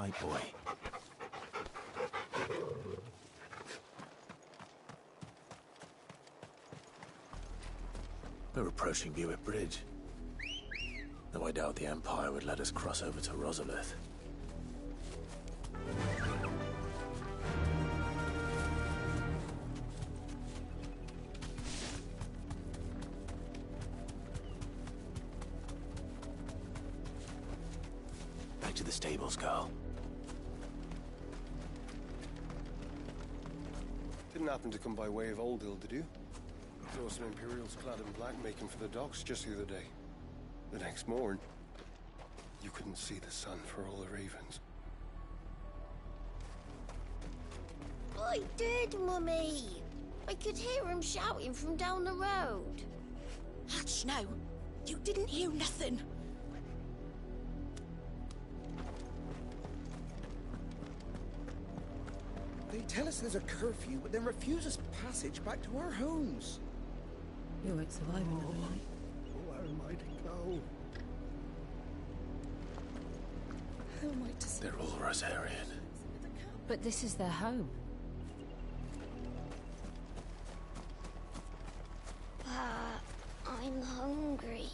white boy. We're approaching Buick Bridge. Though I doubt the Empire would let us cross over to Rosalith. Back to the stables, Carl. Didn't happen to come by way of Oldhill, did you? Saw some Imperials clad in black making for the docks just the other day. The next morn, you couldn't see the sun for all the ravens. I did, Mummy. I could hear him shouting from down the road. Hush now. You didn't hear nothing. They tell us there's a curfew, but then refuse us passage back to our homes. You won't survive another night. Where am I to go? How am I to say? They're all Rosarian. But this is their home. I'm hungry.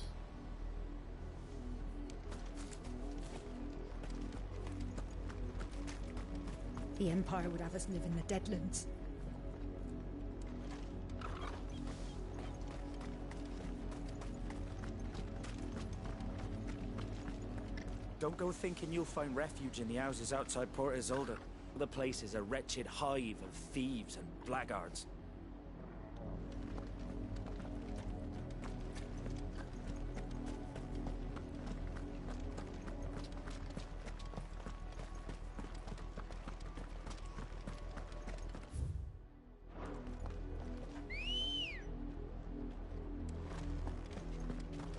The Empire would have us live in the Deadlands. Don't go thinking you'll find refuge in the houses outside Port Isolde. The place is a wretched hive of thieves and blackguards.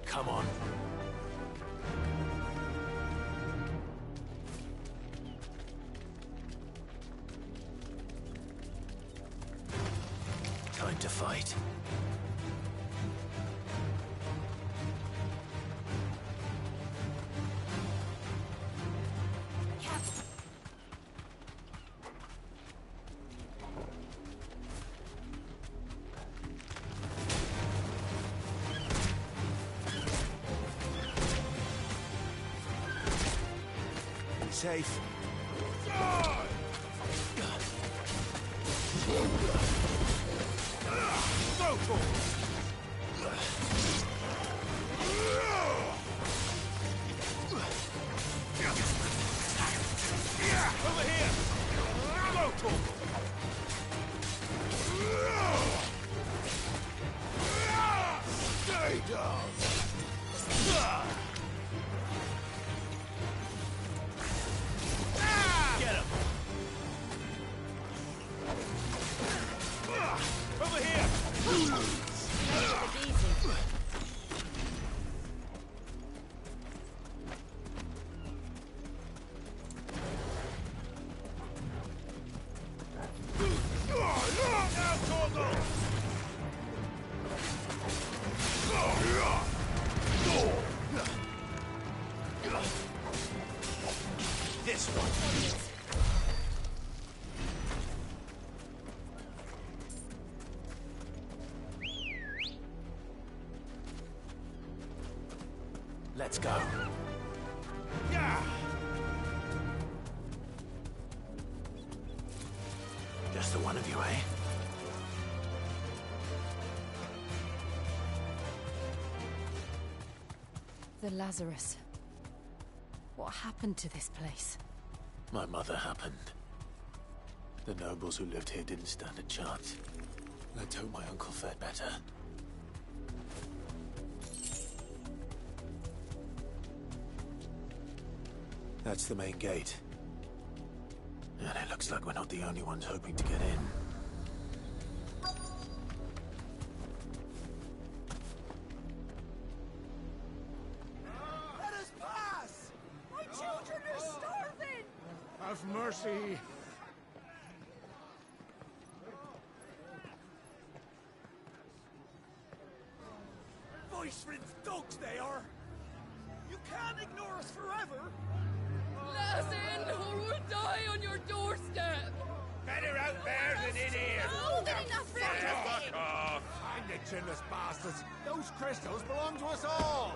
Come on. Time to fight. Safe. Go for it! Over here! Go for it! Stay down! Get him! Over here! Now, Torgal! This one. Let's go. Yeah! Just the one of you, eh? The Lazarus. What happened to this place? My mother happened. The nobles who lived here didn't stand a chance. Let's hope my uncle fared better. That's the main gate. And it looks like we're not the only ones hoping to get in. Let us pass! My children are starving! Have mercy! Voice-ridden dogs they are! You can't ignore us forever! Let us in, or chinless bastards! Those crystals belong to us all!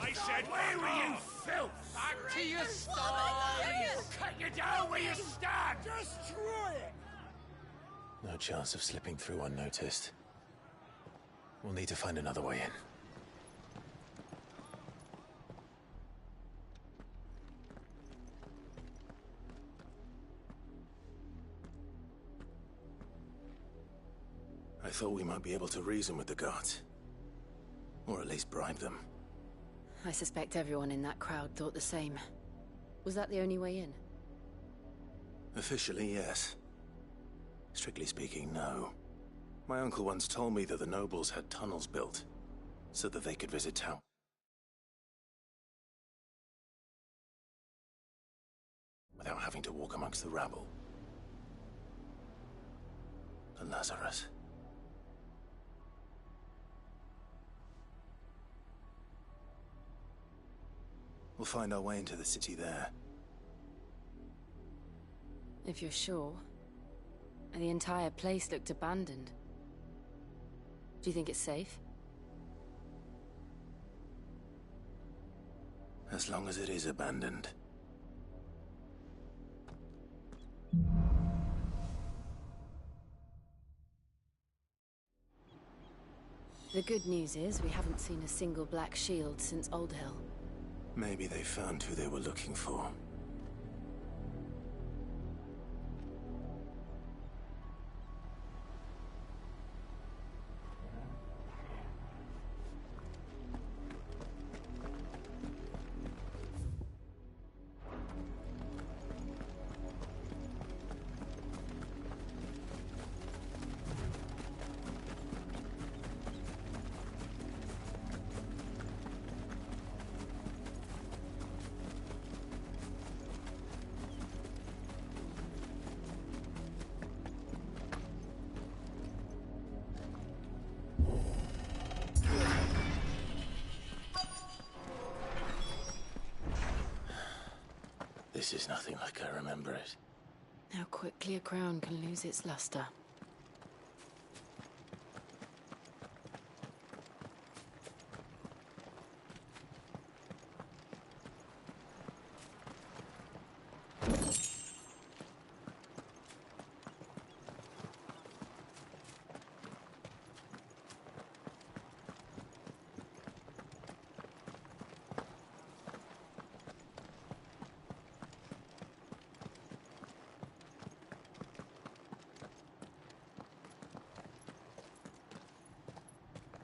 I said, where were you, filth? Back to your sties! Cut you down where you stand! Destroy it! No chance of slipping through unnoticed. We'll need to find another way in. I thought we might be able to reason with the guards. Or at least bribe them. I suspect everyone in that crowd thought the same. Was that the only way in? Officially, yes. Strictly speaking, no. My uncle once told me that the nobles had tunnels built, so that they could visit town without having to walk amongst the rabble. And Lazarus. We'll find our way into the city there. If you're sure. The entire place looked abandoned. Do you think it's safe? As long as it is abandoned. The good news is we haven't seen a single black shield since Old Hill. Maybe they found who they were looking for. This is nothing like I remember it. How quickly a crown can lose its luster.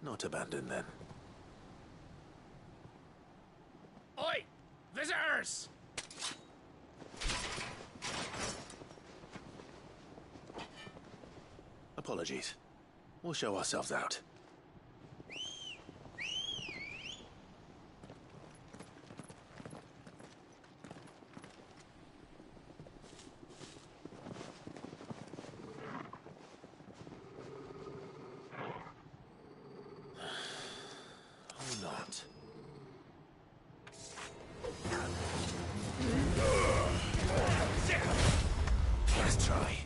Not abandoned, then. Oi! Visitors! Apologies. We'll show ourselves out. Not. Let's try.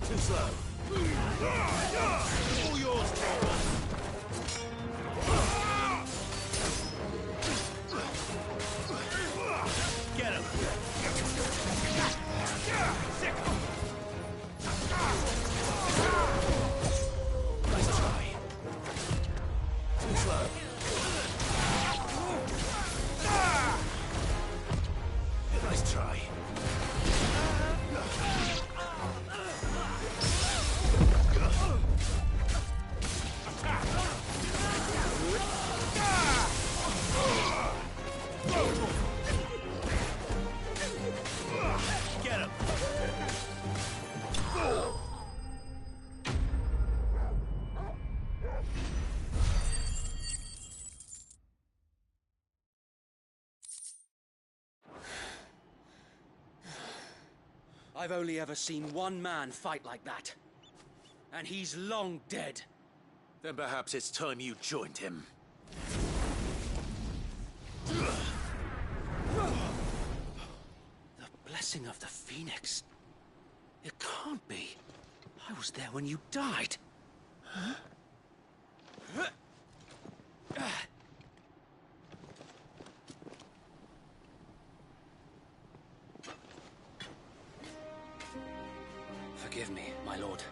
Too slow. All yours, get him. Nice try. Too slow. Nice try. Get him. I've only ever seen one man fight like that. And he's long dead. Then perhaps it's time you joined him. The blessing of the Phoenix. It can't be. I was there when you died. Forgive me, my lord.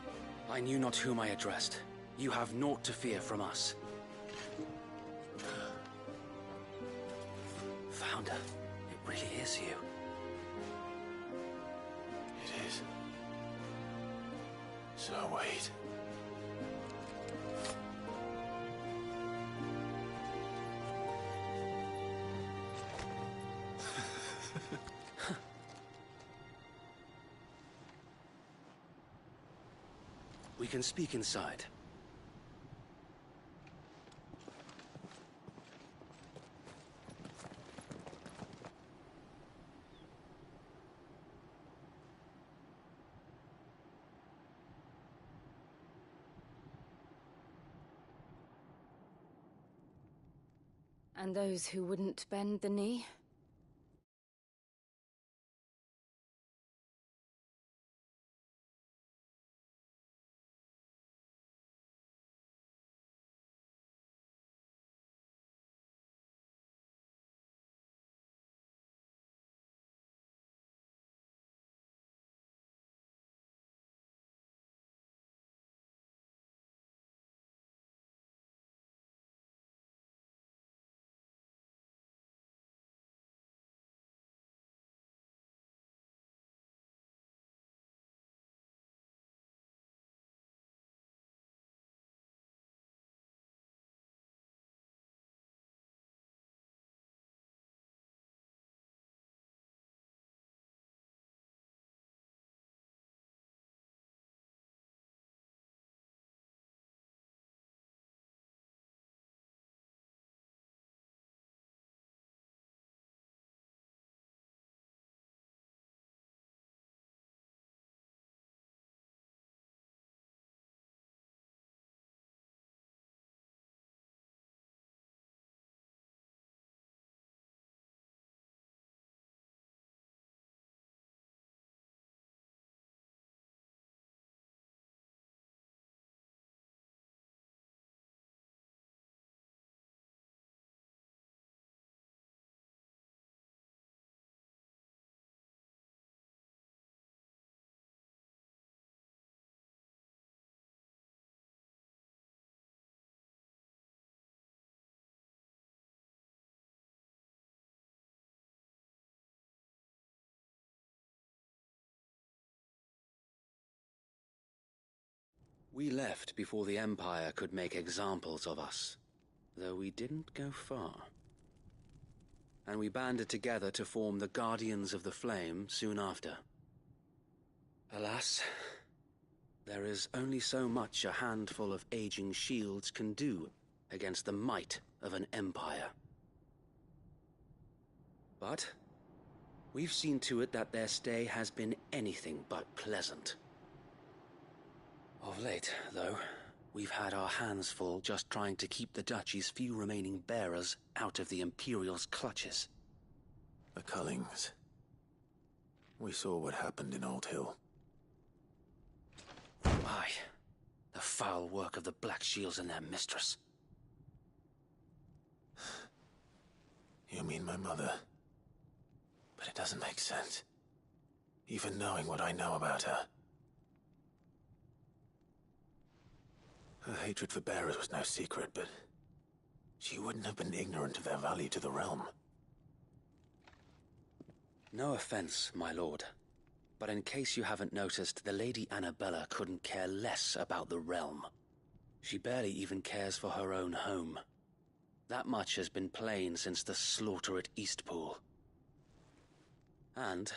I knew not whom I addressed. You have naught to fear from us. Founder, it really is you. It is. So wait. We can speak inside. And those who wouldn't bend the knee? We left before the Empire could make examples of us, though we didn't go far. And we banded together to form the Guardians of the Flame soon after. Alas, there is only so much a handful of aging shields can do against the might of an empire. But we've seen to it that their stay has been anything but pleasant. Of late, though, we've had our hands full just trying to keep the Duchy's few remaining bearers out of the Imperial's clutches. The Cullings. We saw what happened in Old Hill. Aye. The foul work of the Black Shields and their mistress. You mean my mother? But it doesn't make sense. Even knowing what I know about her. Her hatred for bearers was no secret, but she wouldn't have been ignorant of their value to the realm. No offense, my lord, but in case you haven't noticed, the Lady Annabella couldn't care less about the realm. She barely even cares for her own home. That much has been plain since the slaughter at Eastpool. And,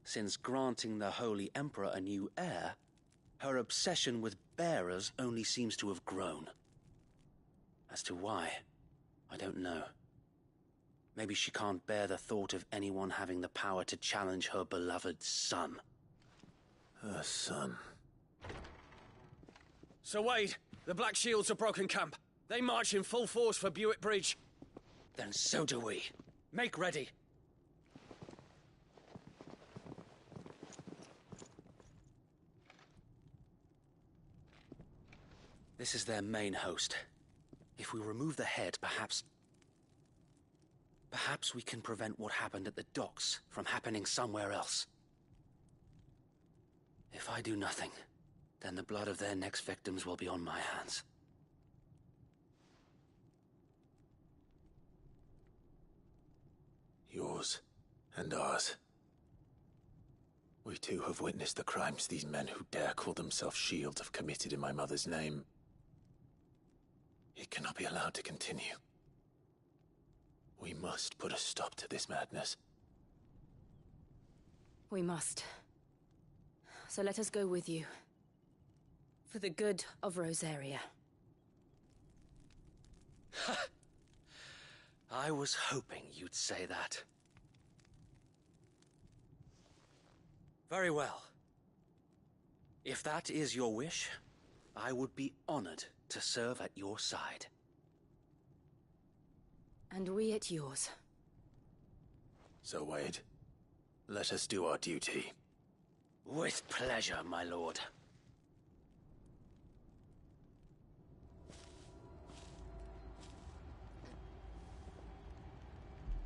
since granting the Holy Emperor a new heir, her obsession with bearers only seems to have grown. As to why, I don't know. Maybe she can't bear the thought of anyone having the power to challenge her beloved son. Her son. Sir Wade, the Black Shields have broken camp. They march in full force for Buick Bridge. Then so do we. Make ready. This is their main host. If we remove the head, perhaps we can prevent what happened at the docks from happening somewhere else. If I do nothing, then the blood of their next victims will be on my hands. Yours and ours. We too have witnessed the crimes these men who dare call themselves Shield have committed in my mother's name. It cannot be allowed to continue. We must put a stop to this madness. We must. So let us go with you. For the good of Rosaria. I was hoping you'd say that. Very well. If that is your wish, I would be honored to serve at your side. And we at yours. So, Wade, let us do our duty. With pleasure, my lord.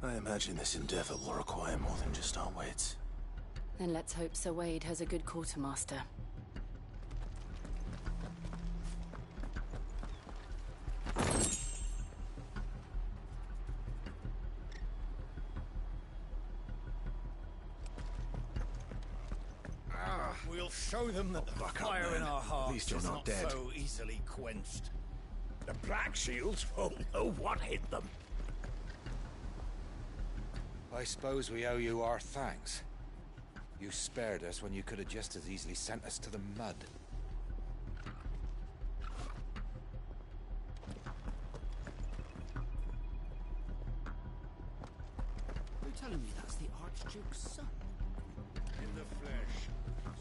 I imagine this endeavor will require more than just our wits. Then let's hope Sir Wade has a good quartermaster. We'll show them that the fire in our hearts least you're is not not dead. so easily quenched. The Black Shields won't know what hit them. I suppose we owe you our thanks. You spared us when you could have just as easily sent us to the mud. You're telling me that's the Archduke's son? In the flesh.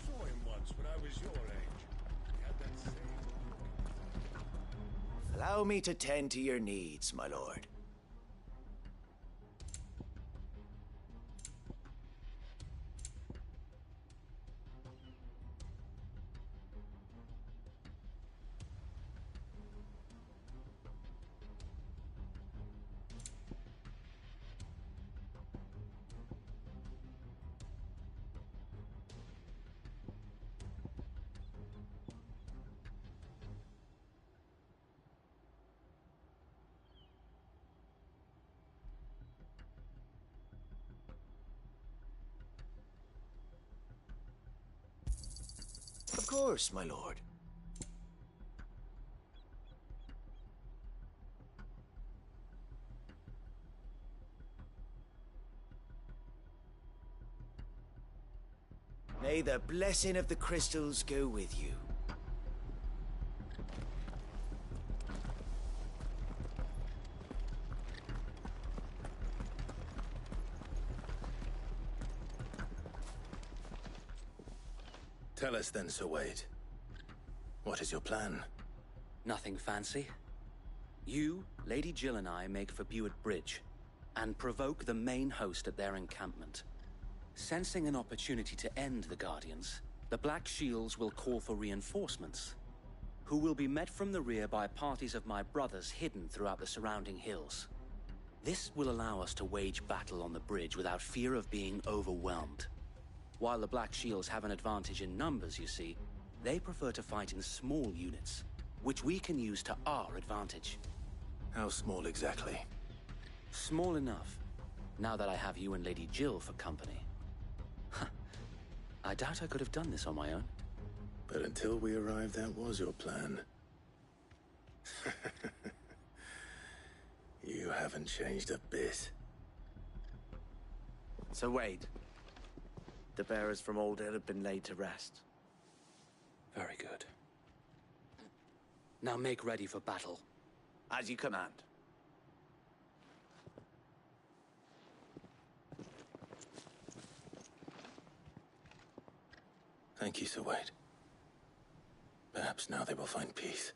Saw him once when I was your age. He had that same look. Allow me to tend to your needs, my lord. Of course, my lord. May the blessing of the crystals go with you. Tell us then, Sir Wade. What is your plan? Nothing fancy. You, Lady Jill and I make for Buett Bridge, and provoke the main host at their encampment. Sensing an opportunity to end the Guardians, the Black Shields will call for reinforcements, who will be met from the rear by parties of my brothers hidden throughout the surrounding hills. This will allow us to wage battle on the bridge without fear of being overwhelmed. While the Black Shields have an advantage in numbers, you see, they prefer to fight in small units, which we can use to our advantage. How small exactly? Small enough, now that I have you and Lady Jill for company. I doubt I could have done this on my own. But until we arrived, that was your plan. You haven't changed a bit. Sir Wade, the bearers from Old Hill have been laid to rest. Very good. Now make ready for battle. As you command. Thank you, Sir Wade. Perhaps now they will find peace.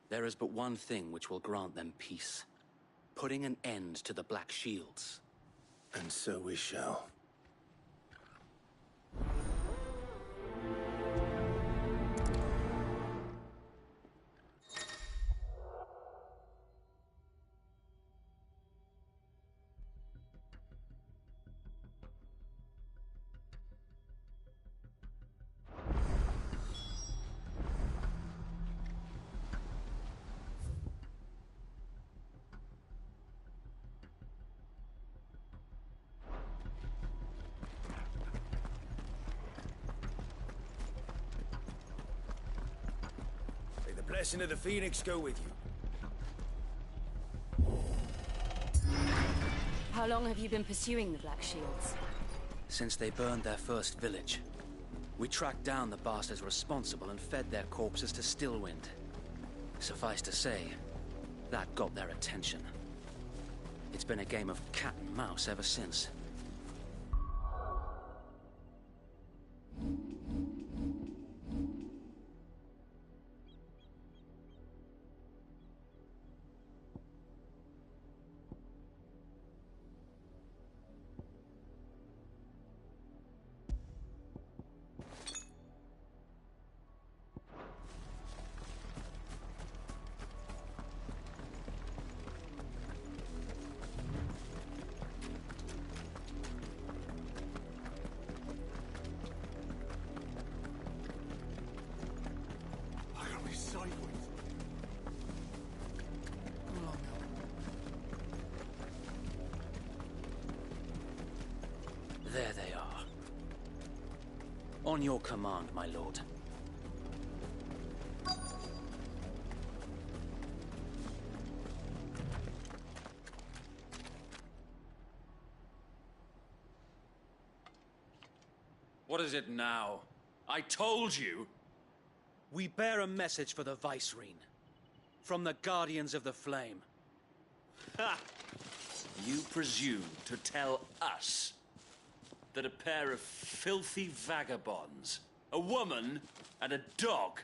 There is but one thing which will grant them peace. Putting an end to the Black Shields. And so we shall. blessing of the Phoenix go with you. How long have you been pursuing the Black Shields? Since they burned their first village. We tracked down the bastards responsible and fed their corpses to Stillwind. Suffice to say, that got their attention. It's been a game of cat and mouse ever since. There they are. On your command, my lord. What is it now? I told you! We bear a message for the Vicereine. From the Guardians of the Flame. Ha! You presume to tell us that a pair of filthy vagabonds, a woman and a dog,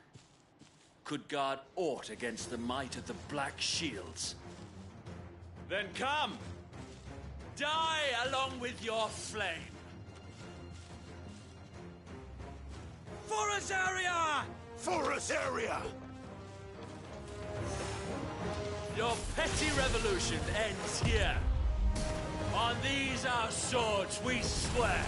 could guard aught against the might of the Black Shields? Then come! Die along with your flame! For Azaria! For Azaria! Your petty revolution ends here. On these our swords we swear.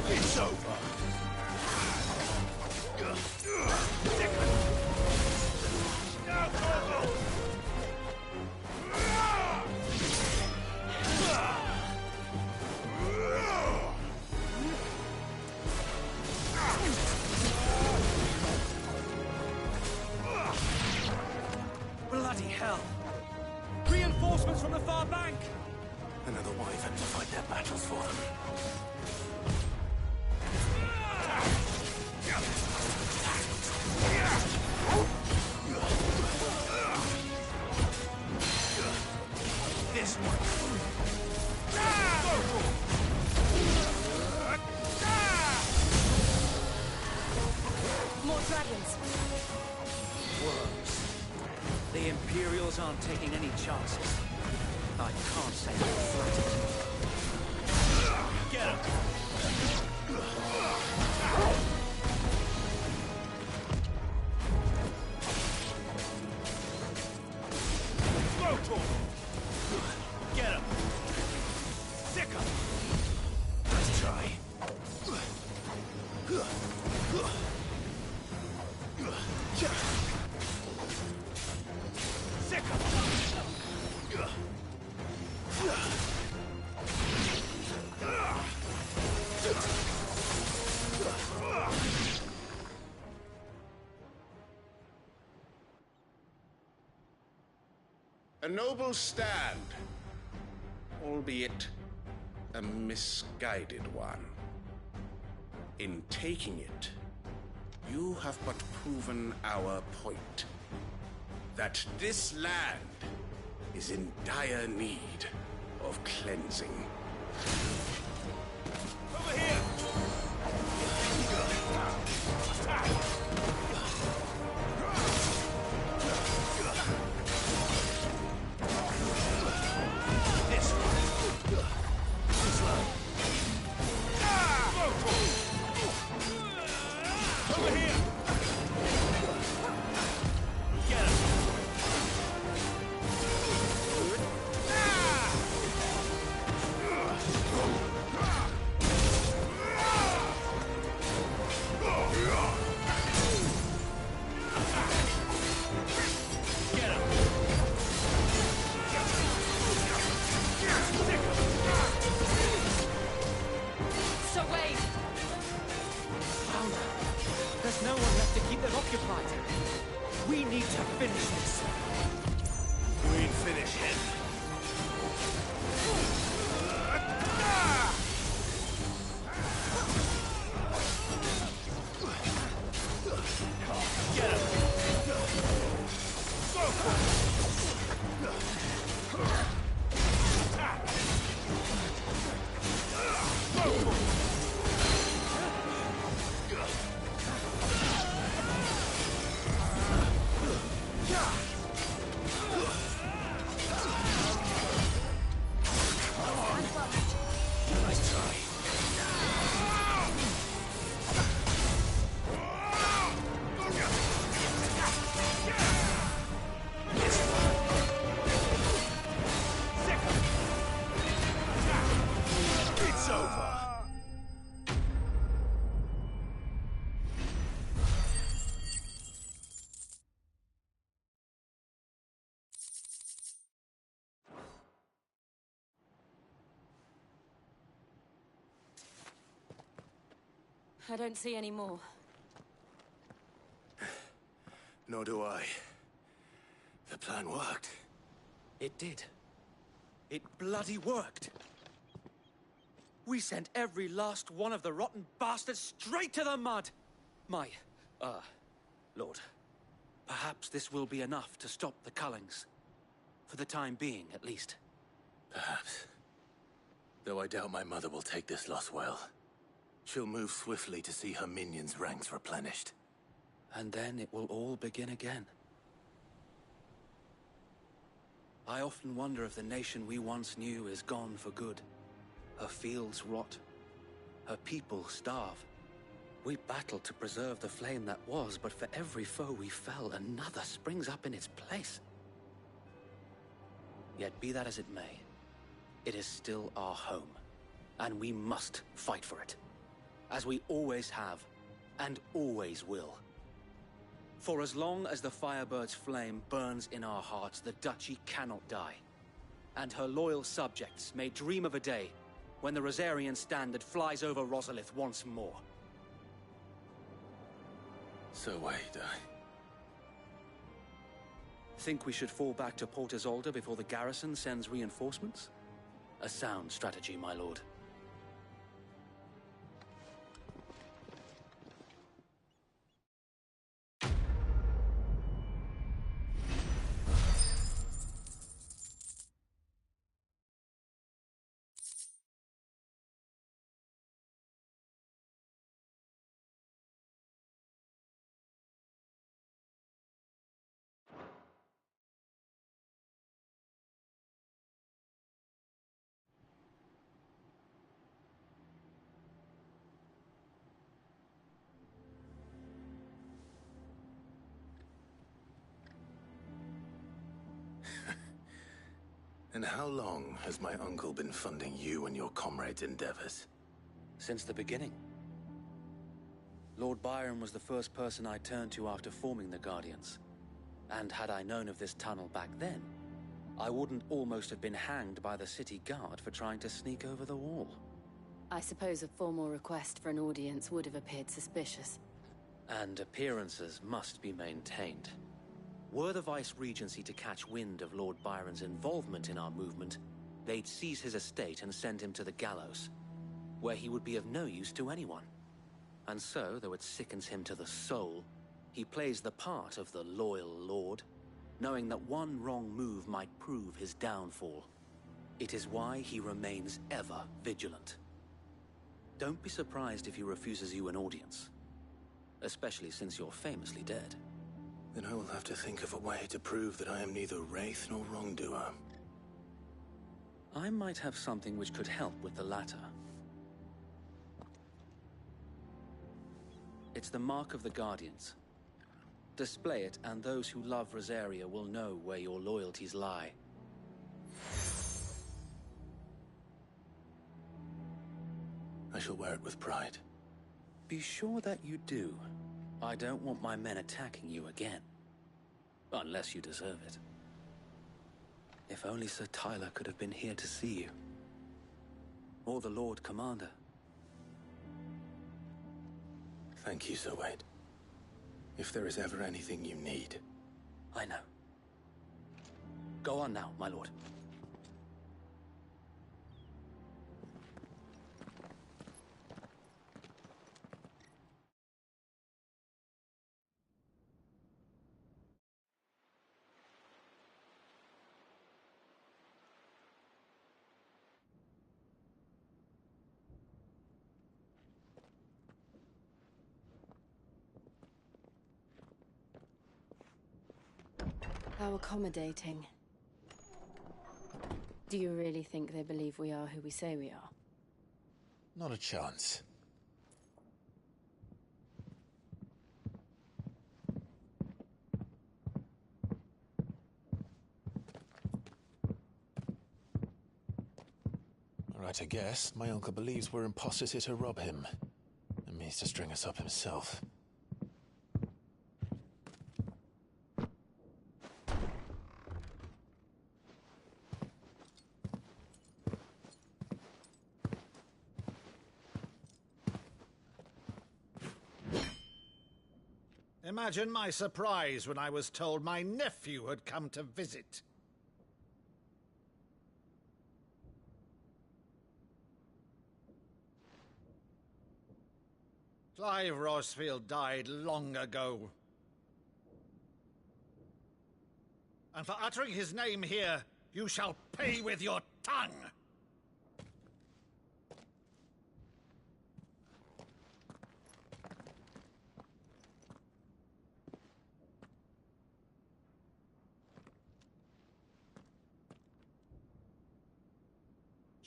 It's over. Bloody hell! Reinforcements from the far bank! Another wyvern to fight their battles for them. This one. More dragons! Worms. The Imperials aren't taking any chances. I can't say I'm flattered. Get him! Get him! Sick him! Let's try. Sick him! A noble stand, albeit a misguided one. In taking it, you have but proven our point. That this land is in dire need of cleansing. Over here! This one. Slow. Over here! Get him! preoccupied. We need to finish this. You ain't finished yet. Get him! Go for it! I don't see any more. Nor do I. The plan worked. It did. It bloody worked. We sent every last one of the rotten bastards straight to the mud! Lord. Perhaps this will be enough to stop the Cullings. For the time being, at least. Perhaps. Though I doubt my mother will take this loss well. She'll move swiftly to see her minions' ranks replenished. And then it will all begin again. I often wonder if the nation we once knew is gone for good. Her fields rot. Her people starve. We battled to preserve the flame that was, but for every foe we fell, another springs up in its place. Yet be that as it may, it is still our home, and we must fight for it. As we always have, and always will. For as long as the Firebird's flame burns in our hearts, the Duchy cannot die. And her loyal subjects may dream of a day when the Rosarian standard flies over Rosalith once more. So wait, Think we should fall back to Port Isolde before the garrison sends reinforcements? A sound strategy, my lord. And how long has my uncle been funding you and your comrades' endeavors? Since the beginning. Lord Byron was the first person I turned to after forming the Guardians. And had I known of this tunnel back then, I wouldn't almost have been hanged by the city guard for trying to sneak over the wall. I suppose a formal request for an audience would have appeared suspicious. And appearances must be maintained. Were the Vice-Regency to catch wind of Lord Byron's involvement in our movement, they'd seize his estate and send him to the gallows, where he would be of no use to anyone. And so, though it sickens him to the soul, he plays the part of the loyal lord, knowing that one wrong move might prove his downfall. It is why he remains ever vigilant. Don't be surprised if he refuses you an audience, especially since you're famously dead. Then I will have to think of a way to prove that I am neither wraith nor wrongdoer. I might have something which could help with the latter. It's the mark of the Guardians. Display it, and those who love Rosaria will know where your loyalties lie. I shall wear it with pride. Be sure that you do. I don't want my men attacking you again. Unless you deserve it. If only Sir Tyler could have been here to see you. Or the Lord Commander. Thank you, Sir Wade. If there is ever anything you need. I know. Go on now, my lord. How accommodating. Do you really think they believe we are who we say we are? Not a chance. Right, I guess. My uncle believes we're imposters here to rob him. And means to string us up himself. Imagine my surprise when I was told my nephew had come to visit. Clive Rosfield died long ago. And for uttering his name here, you shall pay with your tongue!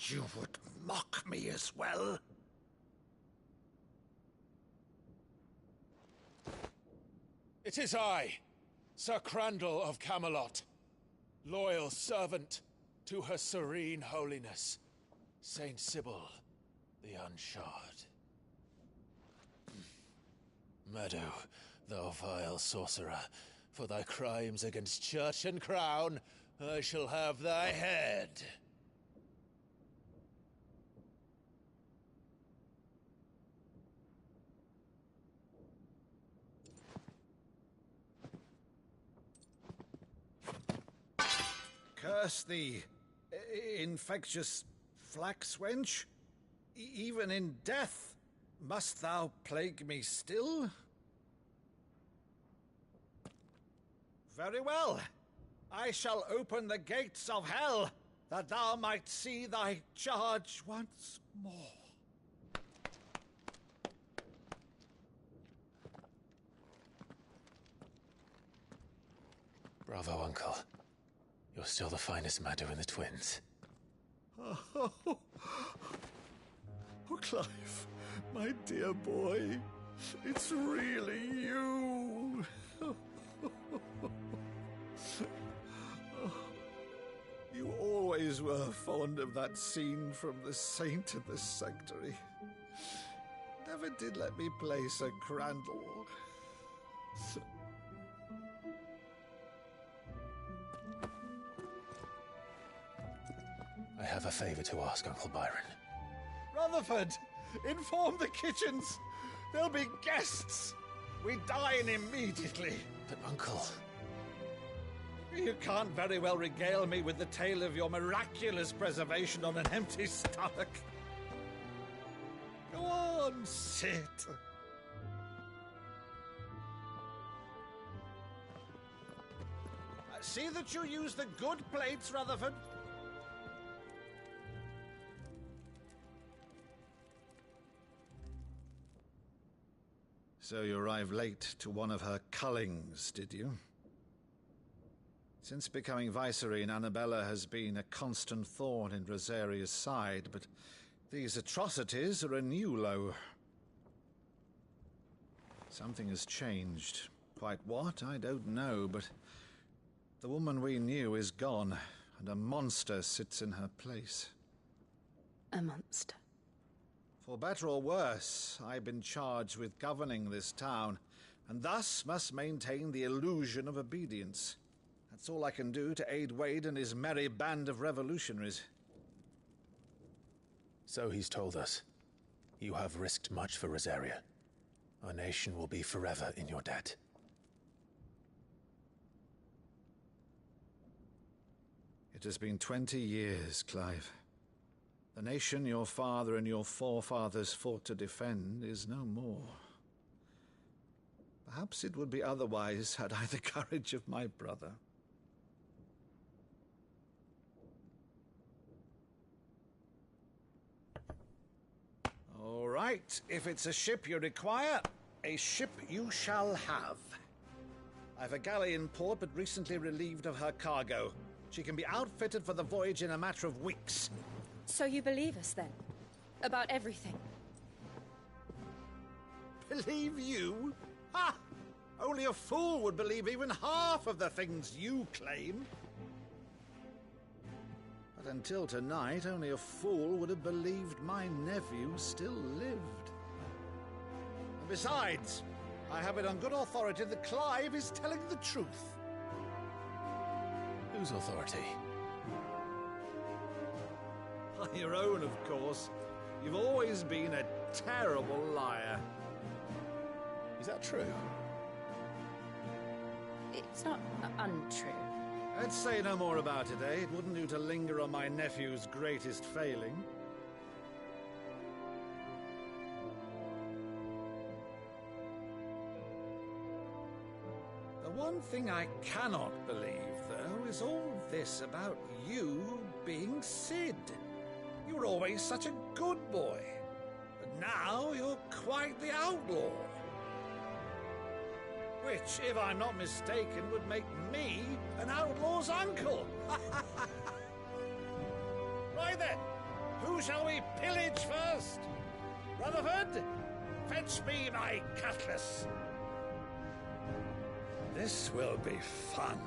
You would mock me as well? It is I, Sir Crandall of Camelot, loyal servant to Her Serene Holiness, Saint Sybil the Unshod. Meadow, thou vile sorcerer, for thy crimes against church and crown, I shall have thy head. Curse thee, infectious flax wench. Even in death, must thou plague me still? Very well. I shall open the gates of hell, that thou might see thy charge once more. Bravo, Uncle. You're still the finest Meadow in the twins. Oh, Clive, my dear boy, it's really you. You always were fond of that scene from The Saint and the Sanctuary. Never did let me play Sir Crandall. I have a favor to ask, Uncle Byron. Rutherford, inform the kitchens. There'll be guests. We dine immediately. But, Uncle... You can't very well regale me with the tale of your miraculous preservation on an empty stomach. Go on, sit. See that you use the good plates, Rutherford. So you arrived late to one of her cullings, did you? Since becoming Vicereine, Annabella has been a constant thorn in Rosaria's side, but these atrocities are a new low. Something has changed. Quite what, I don't know, but the woman we knew is gone, and a monster sits in her place. A monster? For better or worse, I've been charged with governing this town, and thus must maintain the illusion of obedience. That's all I can do to aid Wade and his merry band of revolutionaries. So he's told us. You have risked much for Rosaria. Our nation will be forever in your debt. has been 20 years, Clive. The nation your father and your forefathers fought to defend is no more. Perhaps it would be otherwise had I the courage of my brother. All right, if it's a ship you require, a ship you shall have. I've a galley in port, but recently relieved of her cargo. She can be outfitted for the voyage in a matter of weeks. So you believe us, then? About everything? Believe you? Ha! Only a fool would believe even half of the things you claim. But until tonight, only a fool would have believed my nephew still lived. And besides, I have it on good authority that Clive is telling the truth. Whose authority? Your own, of course. You've always been a terrible liar. Is that true? It's not untrue. Let's say no more about it, eh? It wouldn't do to linger on my nephew's greatest failing. The one thing I cannot believe, though, is all this about you being Sid. You were always such a good boy, but now you're quite the outlaw. Which, if I'm not mistaken, would make me an outlaw's uncle. Right then, who shall we pillage first? Rutherford, fetch me my cutlass. This will be fun.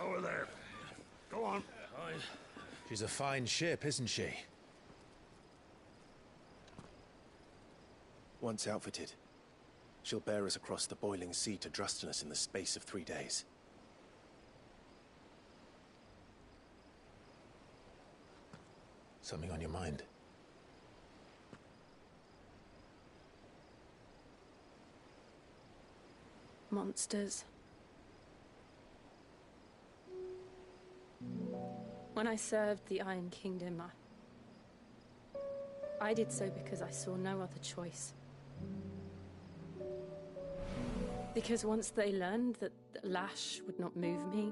Over there. Go on. She's a fine ship, isn't she? Once outfitted, she'll bear us across the boiling sea to Drustinus in the space of 3 days. Something on your mind? Monsters. When I served the Iron Kingdom, I did so because I saw no other choice. Because once they learned that the lash would not move me,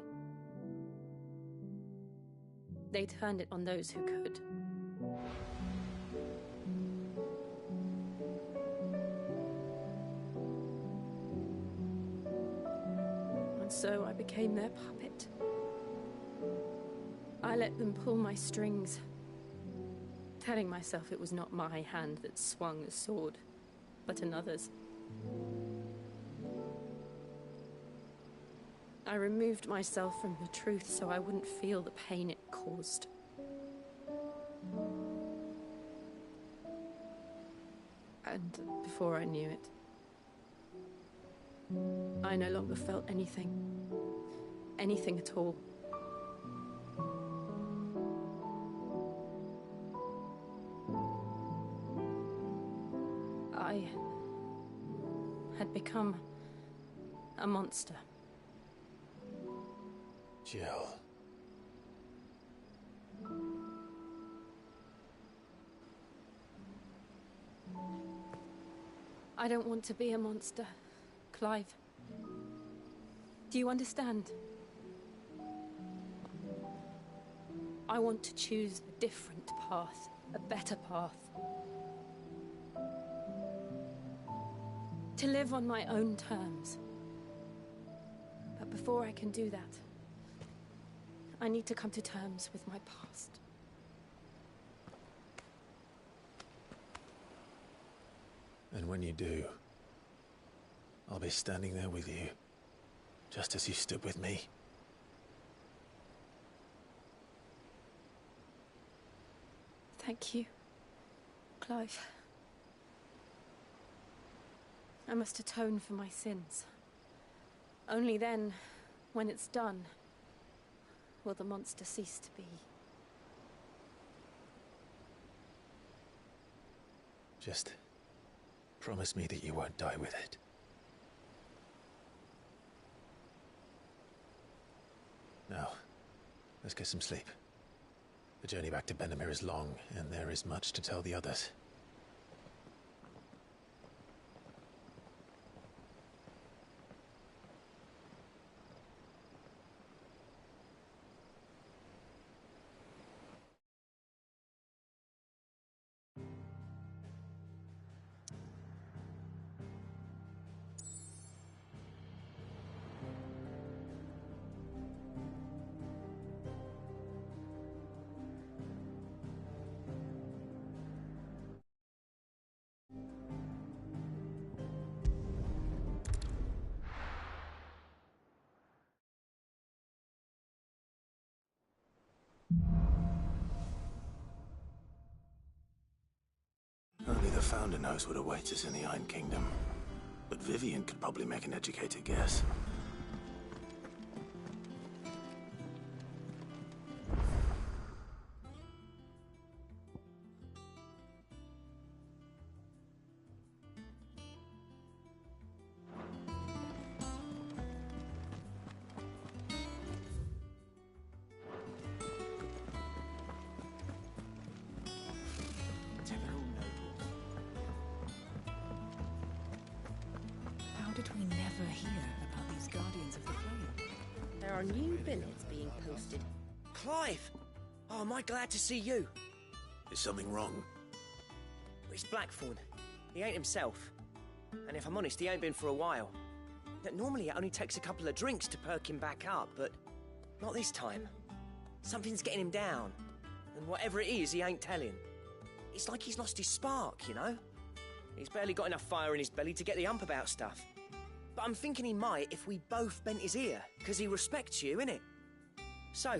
they turned it on those who could. And so I became their puppet. I let them pull my strings, telling myself it was not my hand that swung the sword, but another's. I removed myself from the truth so I wouldn't feel the pain it caused. And before I knew it, I no longer felt anything. Anything at all. I had become a monster. Jill. I don't want to be a monster, Clive. Do you understand? I want to choose a different path, a better path. To live on my own terms. But before I can do that, I need to come to terms with my past. And when you do, I'll be standing there with you, just as you stood with me. Thank you, Clive. I must atone for my sins. Only then, when it's done, will the monster cease to be. Just promise me that you won't die with it. Now, let's get some sleep. The journey back to Benamir is long, and there is much to tell the others. Only the Founder knows what awaits us in the Iron Kingdom. But Vivian could probably make an educated guess. How did we never hear about these Guardians of the Flame? There are new billets being posted. Clive! Oh, am I glad to see you? Is something wrong? It's Blackthorn. He ain't himself. And if I'm honest, he ain't been for a while. Normally it only takes a couple of drinks to perk him back up, but not this time. Something's getting him down. And whatever it is, he ain't telling. It's like he's lost his spark, you know? He's barely got enough fire in his belly to get the ump about stuff. But I'm thinking he might if we both bent his ear, because he respects you, innit? So,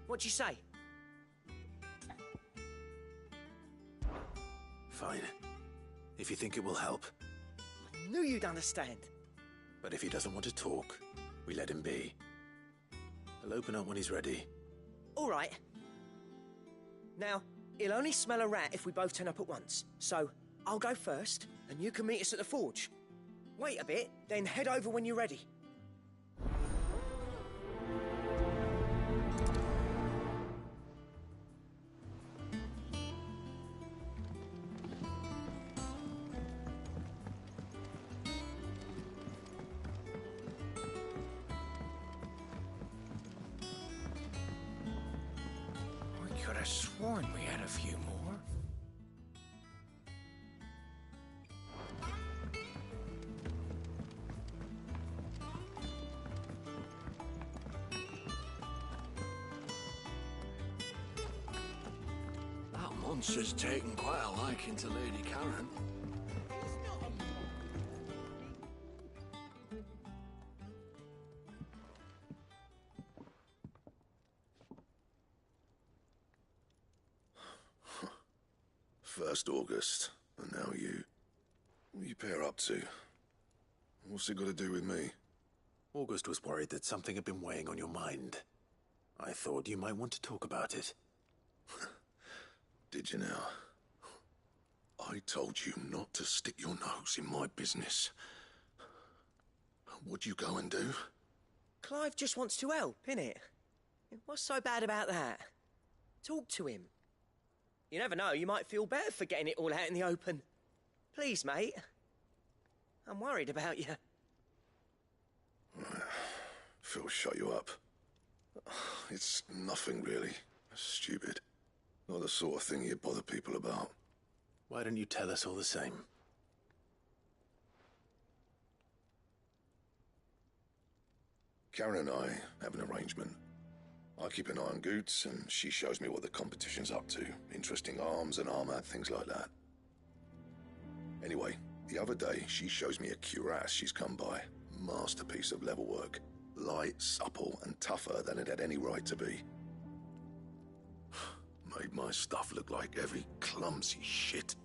what do you say? Fine. If you think it will help. I knew you'd understand. But if he doesn't want to talk, we let him be. He'll open up when he's ready. All right. Now, he'll only smell a rat if we both turn up at once. So, I'll go first, and you can meet us at the forge. Wait a bit, then head over when you're ready. I could have sworn we had a few more. That monster's taken quite a liking to Lady Karen. First August, and now you. What are you pair up to? What's it got to do with me? August was worried that something had been weighing on your mind. I thought you might want to talk about it. Did you now? I told you not to stick your nose in my business. What'd you go and do? Clive just wants to help, innit? What's so bad about that? Talk to him. You never know, you might feel better for getting it all out in the open. Please, mate. I'm worried about you. Phil shut you up. It's nothing, really. Stupid. Not the sort of thing you bother people about. Why don't you tell us all the same? Karen and I have an arrangement. I keep an eye on Goots, and she shows me what the competition's up to. Interesting arms and armor, things like that. Anyway, the other day, she shows me a cuirass she's come by. Masterpiece of level work. Light, supple, and tougher than it had any right to be. Made my stuff look like heavy, clumsy shit.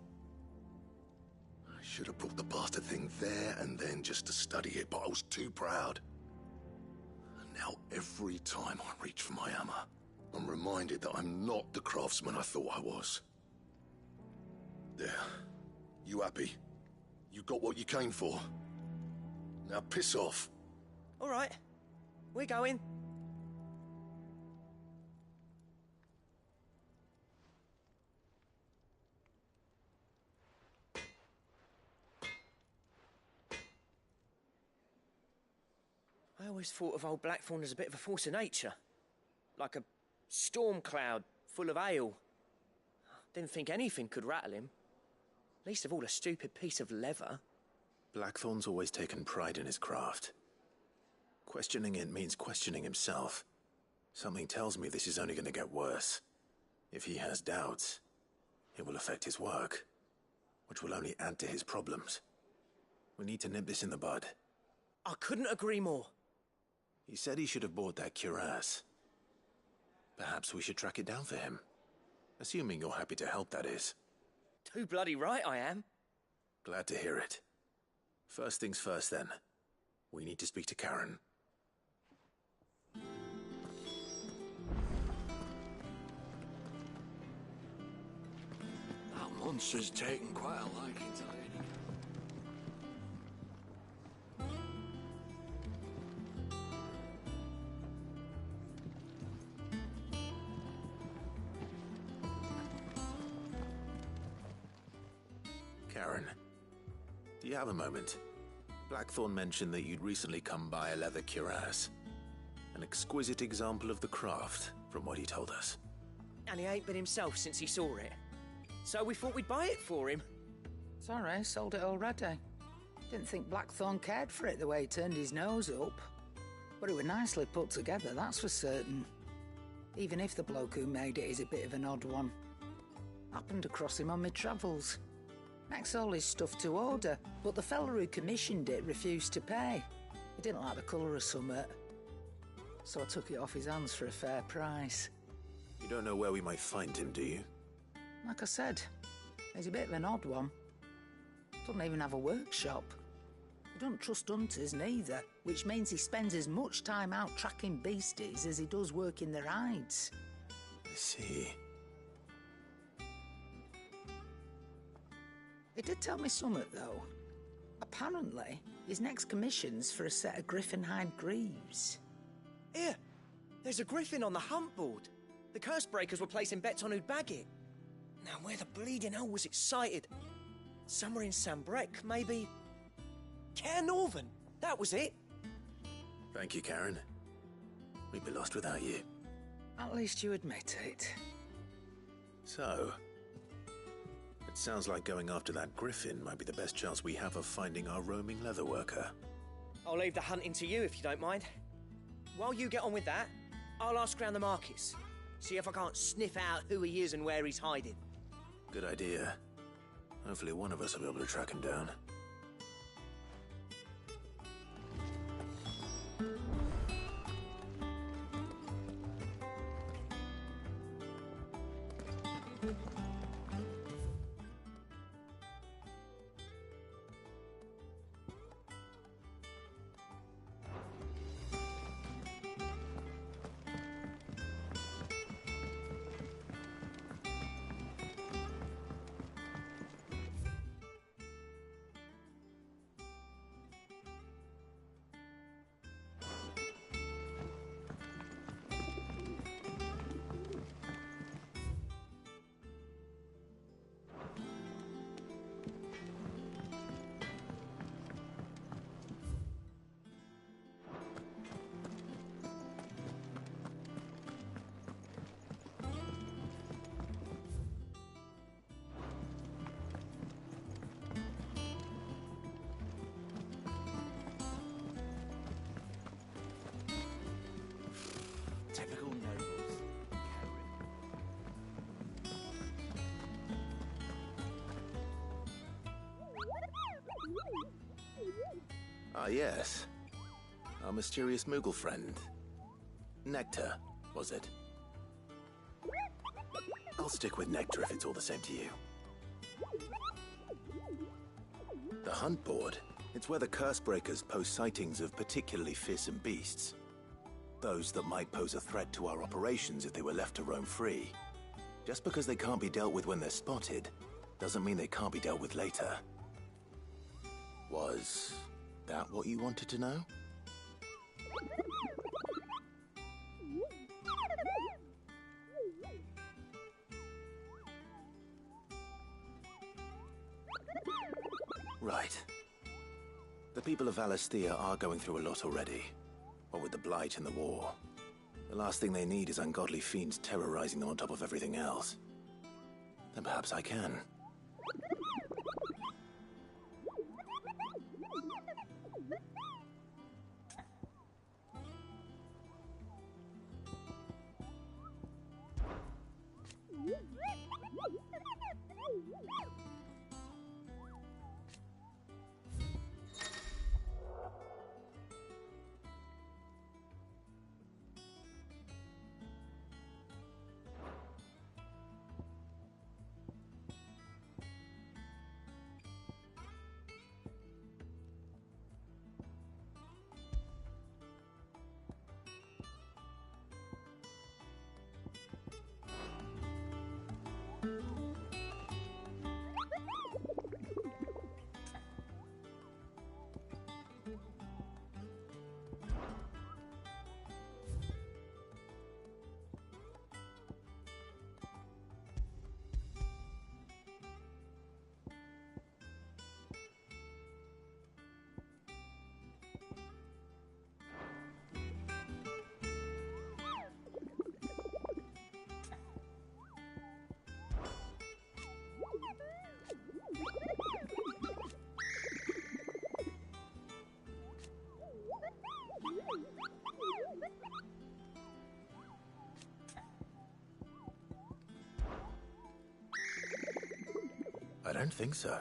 Should have brought the bastard thing there and then just to study it, but I was too proud. And now every time I reach for my hammer, I'm reminded that I'm not the craftsman I thought I was. There. You happy? You got what you came for. Now piss off. All right. We're going. I always thought of old Blackthorn as a bit of a force of nature. Like a storm cloud full of ale. Didn't think anything could rattle him. Least of all a stupid piece of leather. Blackthorn's always taken pride in his craft. Questioning it means questioning himself. Something tells me this is only going to get worse. If he has doubts, it will affect his work, which will only add to his problems. We need to nip this in the bud. I couldn't agree more. He said he should have bought that cuirass. Perhaps we should track it down for him. Assuming you're happy to help, that is. Too bloody right I am. Glad to hear it. First things first, then. We need to speak to Karen. That monster's taken quite a liking to Lady. Karen, do you have a moment? Blackthorn mentioned that you'd recently come by a leather cuirass. An exquisite example of the craft, from what he told us. And he ain't been himself since he saw it. So we thought we'd buy it for him. Sorry, sold it already. Didn't think Blackthorn cared for it the way he turned his nose up. But it was nicely put together, that's for certain. Even if the bloke who made it is a bit of an odd one. Happened across him on my travels. Makes all his stuff to order, but the fella who commissioned it refused to pay. He didn't like the colour of summit. So I took it off his hands for a fair price. You don't know where we might find him, do you? Like I said, he's a bit of an odd one. Doesn't even have a workshop. He don't trust hunters neither, which means he spends as much time out tracking beasties as he does working their hides. I see. He did tell me something, though. Apparently, his next commission's for a set of griffin hide greaves. Here, there's a griffin on the hunt board. The curse breakers were placing bets on who'd bag it. Now, where the bleeding hell was it sighted? Somewhere in Sambrec, maybe? Care Northern, that was it. Thank you, Karen. We'd be lost without you. At least you admit it. So, it sounds like going after that griffin might be the best chance we have of finding our roaming leatherworker. I'll leave the hunting to you if you don't mind. While you get on with that, I'll ask around the markets. See if I can't sniff out who he is and where he's hiding. Good idea. Hopefully one of us will be able to track him down. Typical nobles. Ah, yes. Our mysterious Moogle friend. Nectar, was it? I'll stick with Nectar if it's all the same to you. The hunt board? It's where the Cursebreakers post sightings of particularly fearsome beasts. Those that might pose a threat to our operations if they were left to roam free. Just because they can't be dealt with when they're spotted, doesn't mean they can't be dealt with later. Was that what you wanted to know? Right. The people of Alastia are going through a lot already. What with the Blight and the war. The last thing they need is ungodly fiends terrorizing them on top of everything else. Then perhaps I can. I don't think so.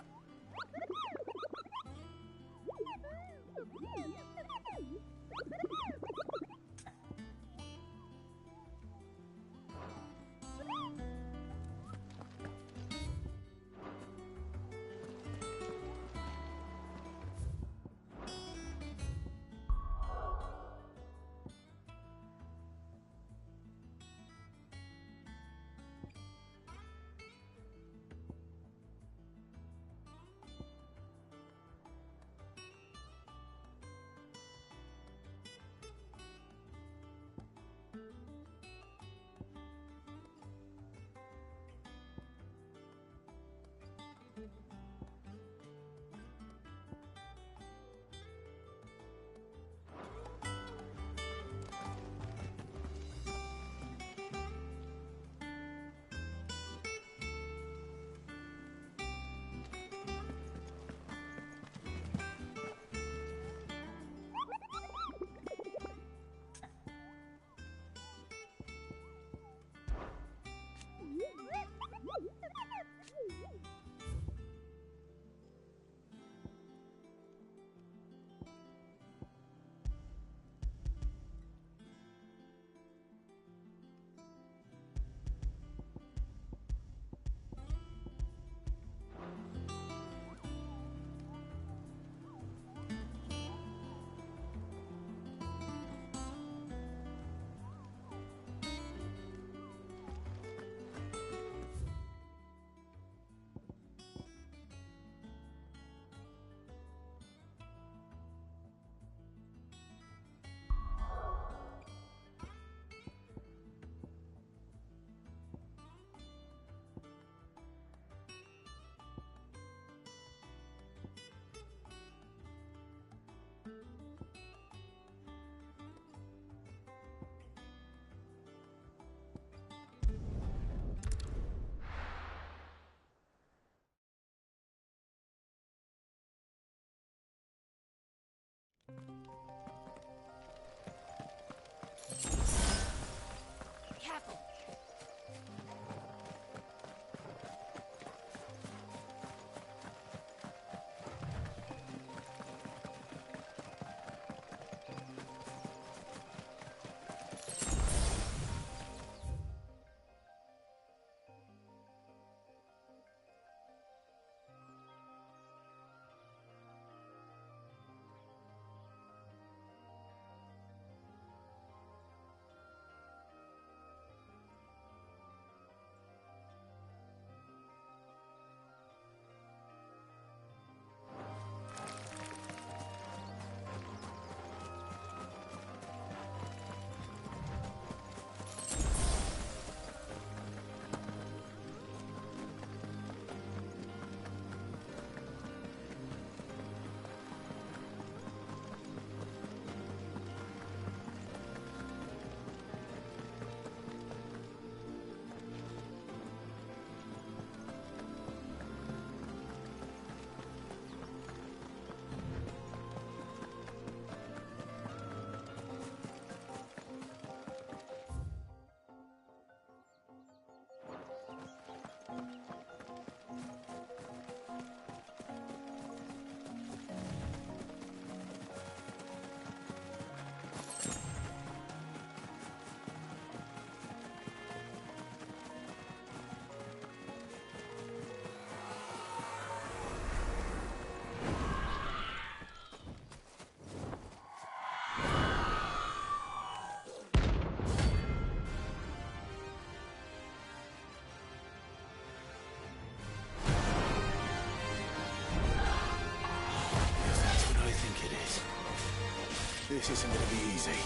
This isn't gonna be easy.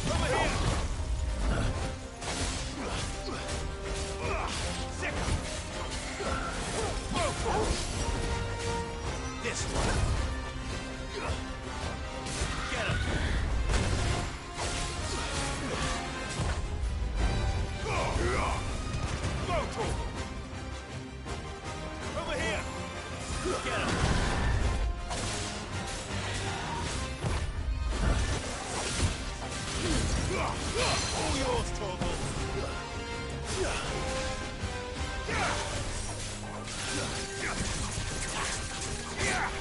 Over here! Sick! This one. Get him! Go to him! Over here! Get him! All yours, Torgal!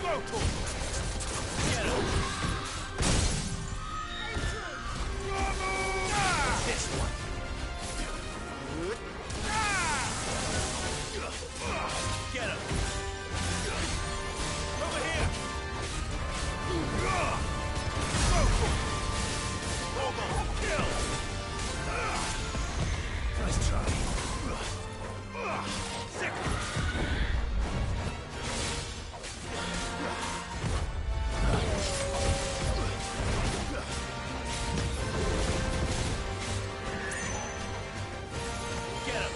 Go, Torgal! Get him! This one! Get him! Over here! Go, Torgal! Kill! Nice try. Sick! Get him!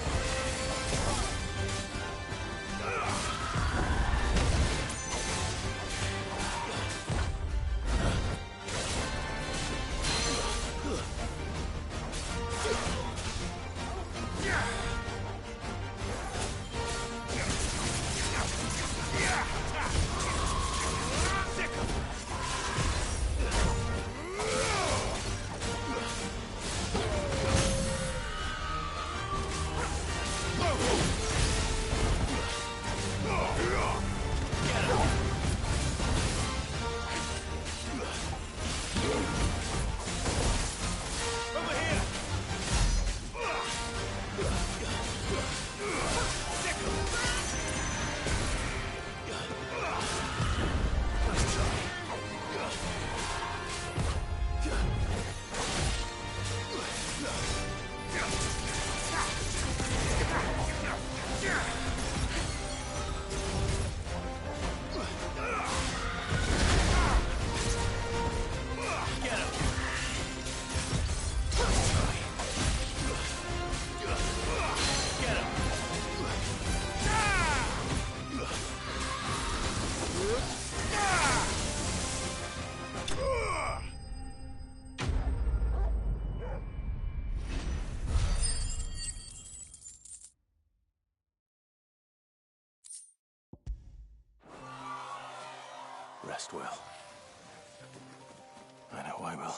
Rest well. I know I will.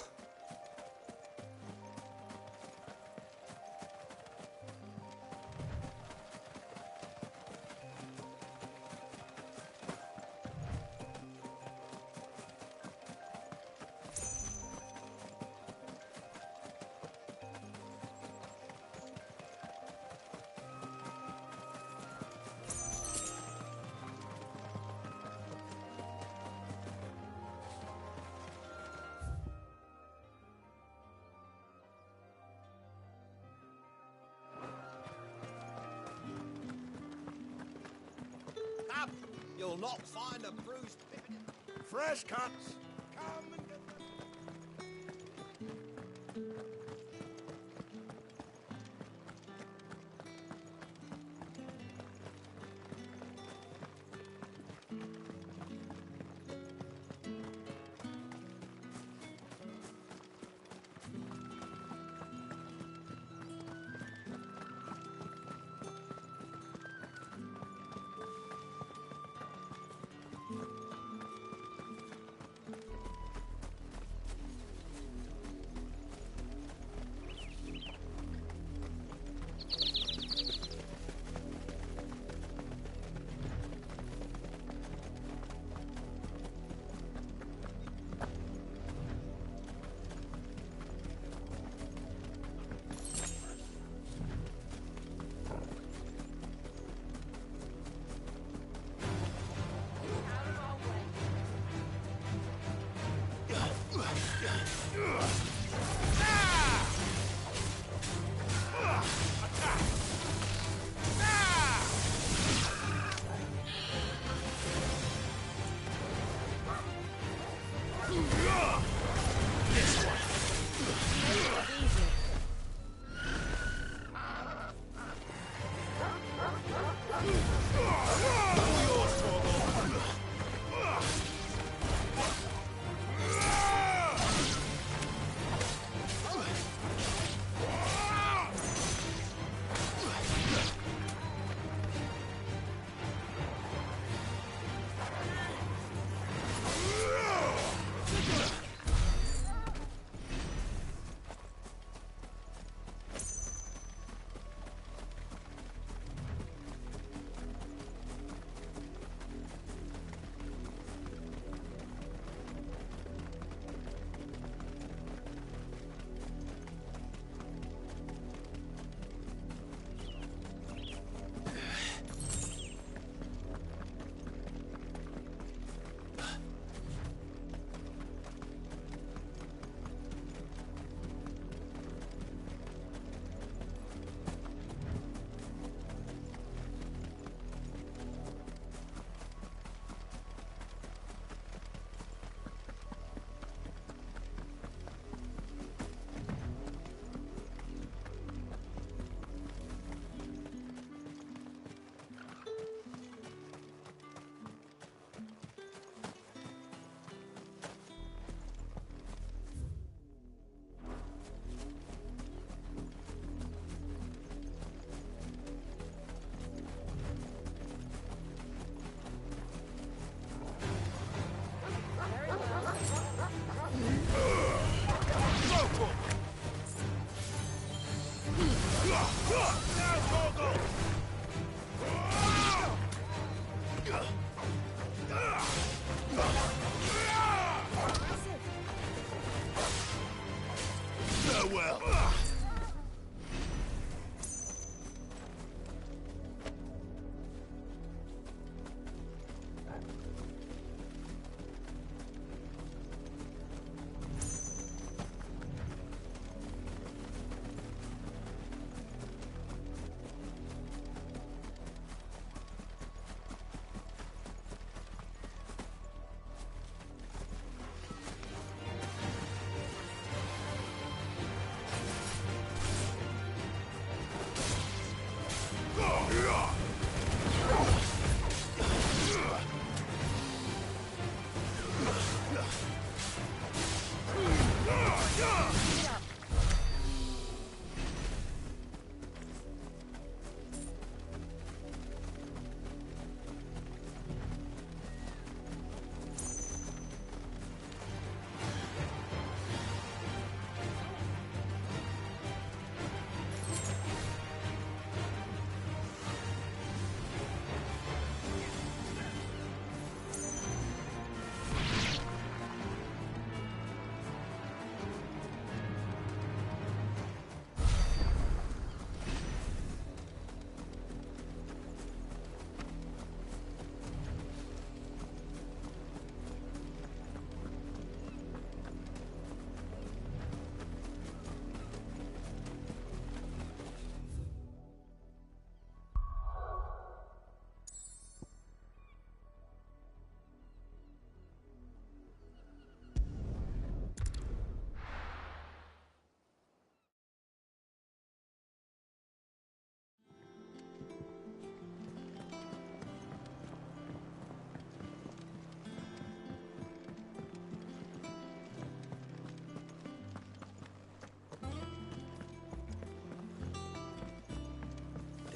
Up! You'll not find a bruised pippin. Fresh cuts! Come and get them.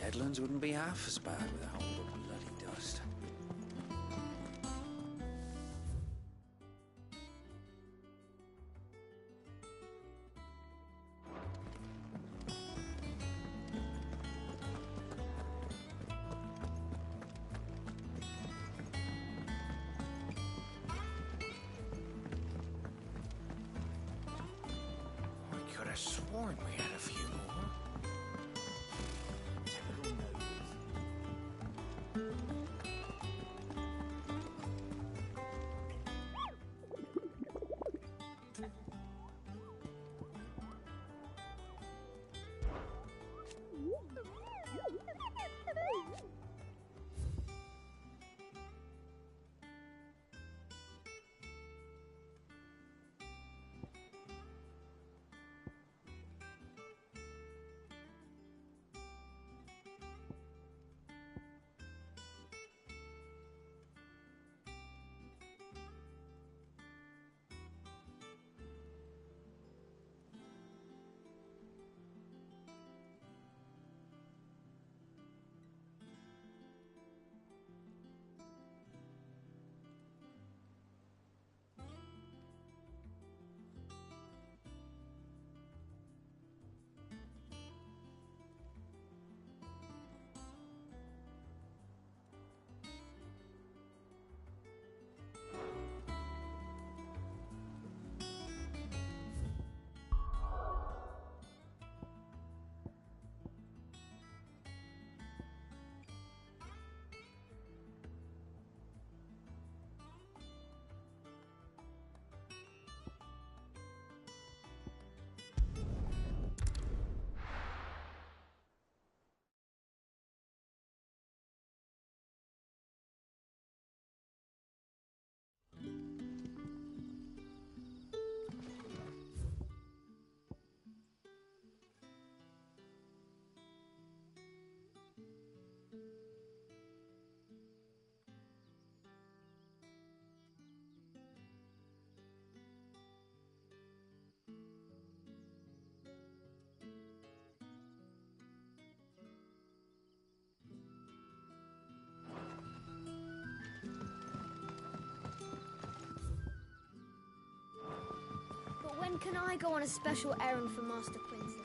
Deadlands wouldn't be half as bad without all the bloody dust. I could have sworn we had a few more. Typical But when can I go on a special errand for Master Quincy?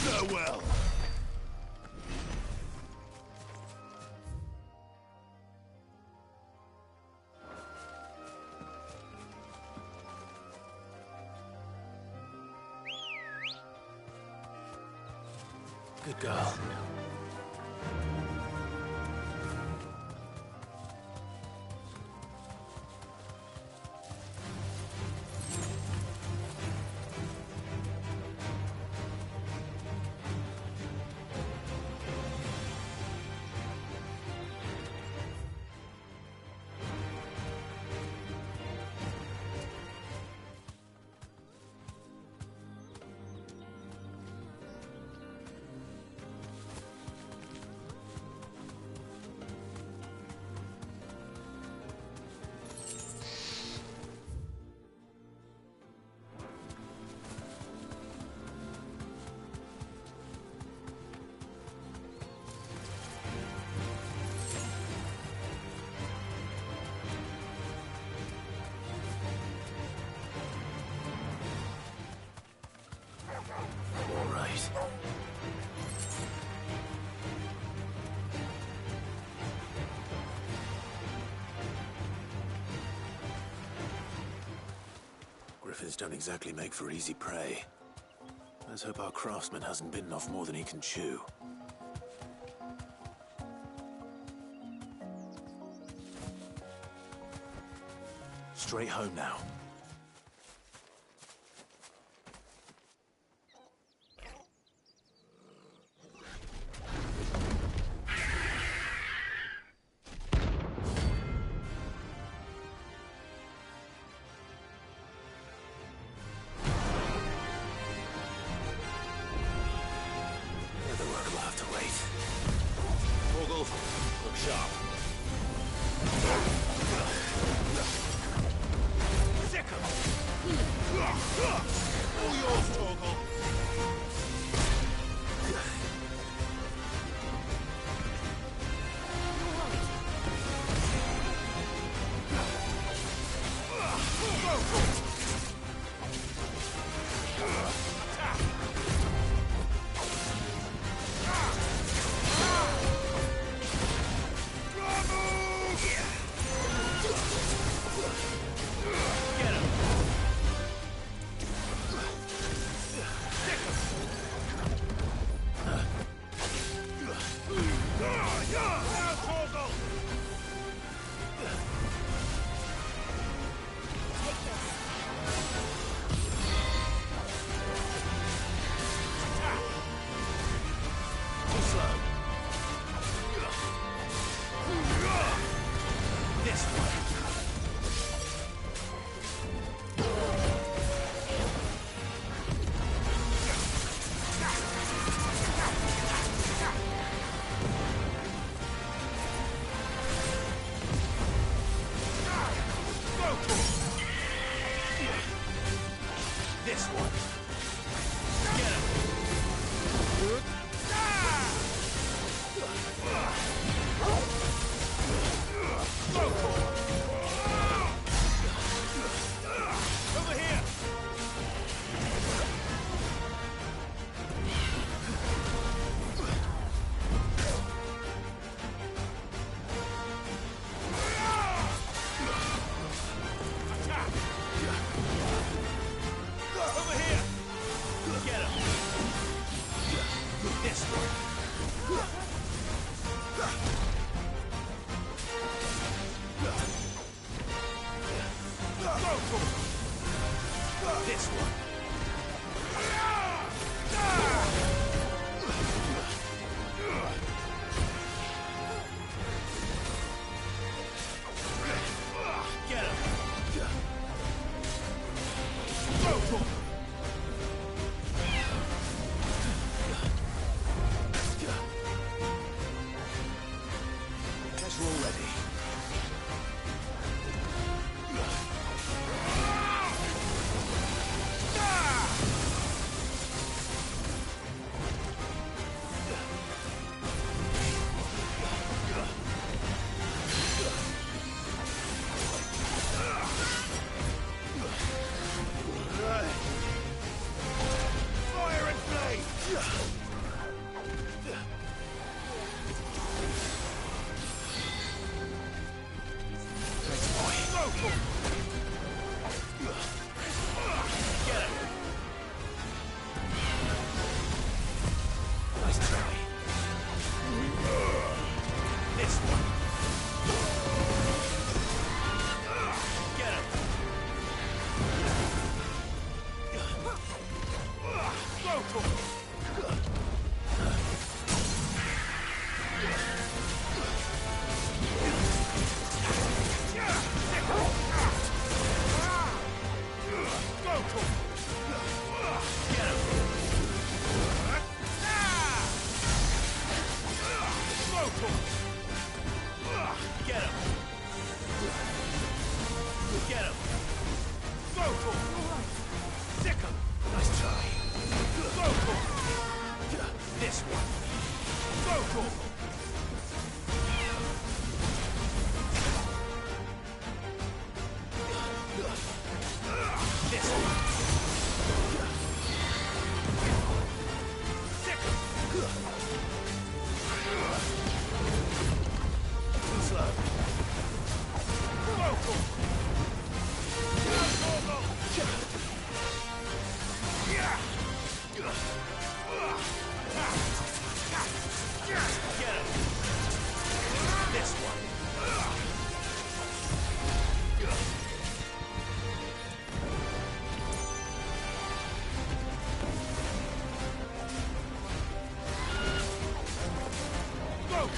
Farewell. Good girl. Barbarians don't exactly make for easy prey. Let's hope our craftsman hasn't bitten off more than he can chew. Straight home now.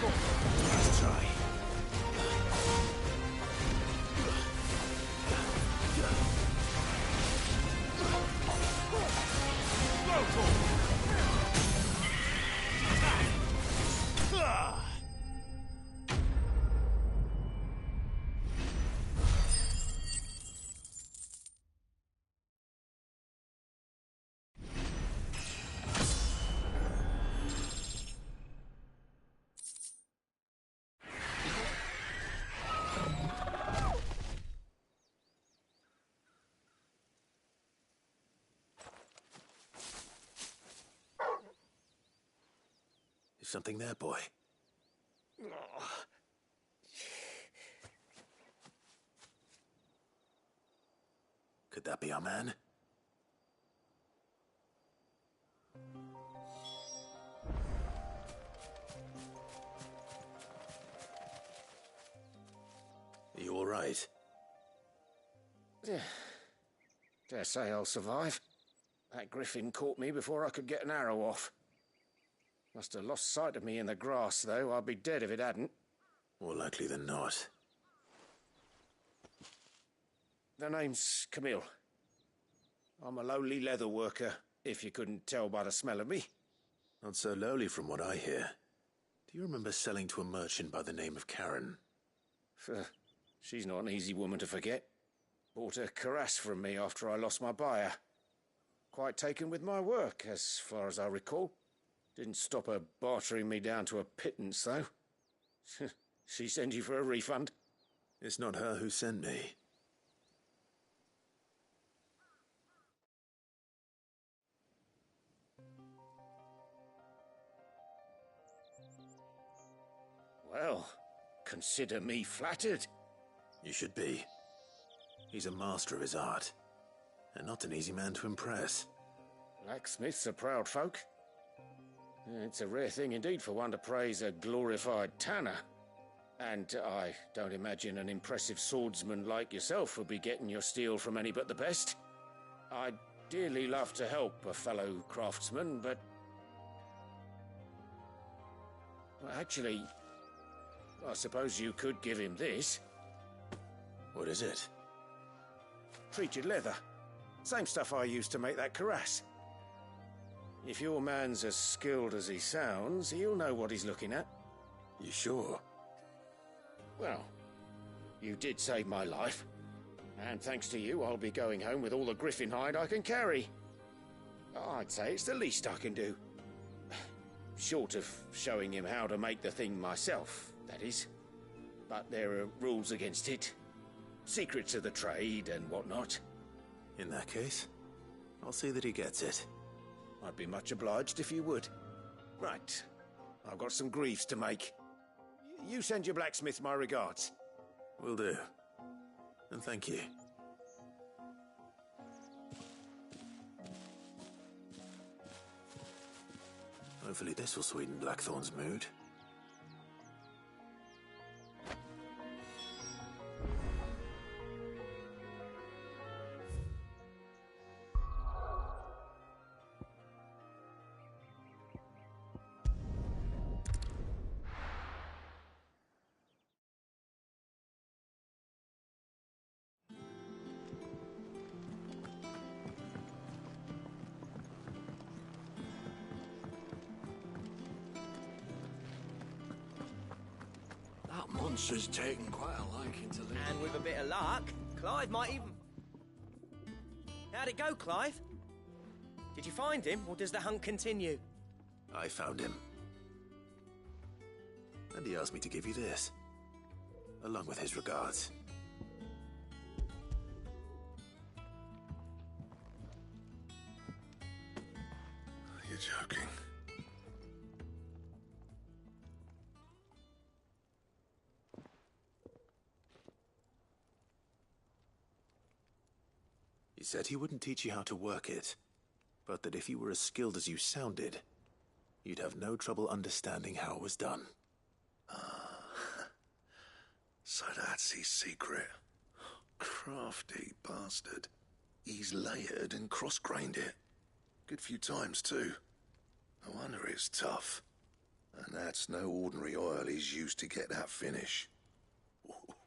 Let's try. Is something there, boy? Could that be our man? Are you all right? Dare say I'll survive. That griffin caught me before I could get an arrow off. Must have lost sight of me in the grass, though. I'd be dead if it hadn't. More likely than not. The name's Camille. I'm a lowly leather worker, if you couldn't tell by the smell of me. Not so lowly from what I hear. Do you remember selling to a merchant by the name of Karen? She's not an easy woman to forget. Bought a cuirass from me after I lost my buyer. Quite taken with my work, as far as I recall. Didn't stop her bartering me down to a pittance, though. She sent you for a refund? It's not her who sent me. Well, consider me flattered. You should be. He's a master of his art, and not an easy man to impress. Blacksmiths are proud folk. It's a rare thing indeed for one to praise a glorified tanner. And I don't imagine an impressive swordsman like yourself would be getting your steel from any but the best. I'd dearly love to help a fellow craftsman, but... well, actually, I suppose you could give him this. What is it? Treated leather. Same stuff I used to make that cuirass. If your man's as skilled as he sounds, he'll know what he's looking at. You sure? Well, you did save my life. And thanks to you, I'll be going home with all the griffin hide I can carry. I'd say it's the least I can do. Short of showing him how to make the thing myself, that is. But there are rules against it. Secrets of the trade and whatnot. In that case, I'll see that he gets it. I'd be much obliged if you would. Right. I've got some greaves to make. You send your blacksmith my regards. Will do. And thank you. Hopefully this will sweeten Blackthorn's mood. Monster's taken quite a liking to live. And with a bit of luck, Clive might even... How'd it go, Clive? Did you find him, or does the hunt continue? I found him. And he asked me to give you this, along with his regards. You're joking. He said he wouldn't teach you how to work it, but that if you were as skilled as you sounded, you'd have no trouble understanding how it was done. So that's his secret. Crafty bastard. He's layered and cross-grained it. Good few times, too. No wonder it's tough. And that's no ordinary oil he's used to get that finish.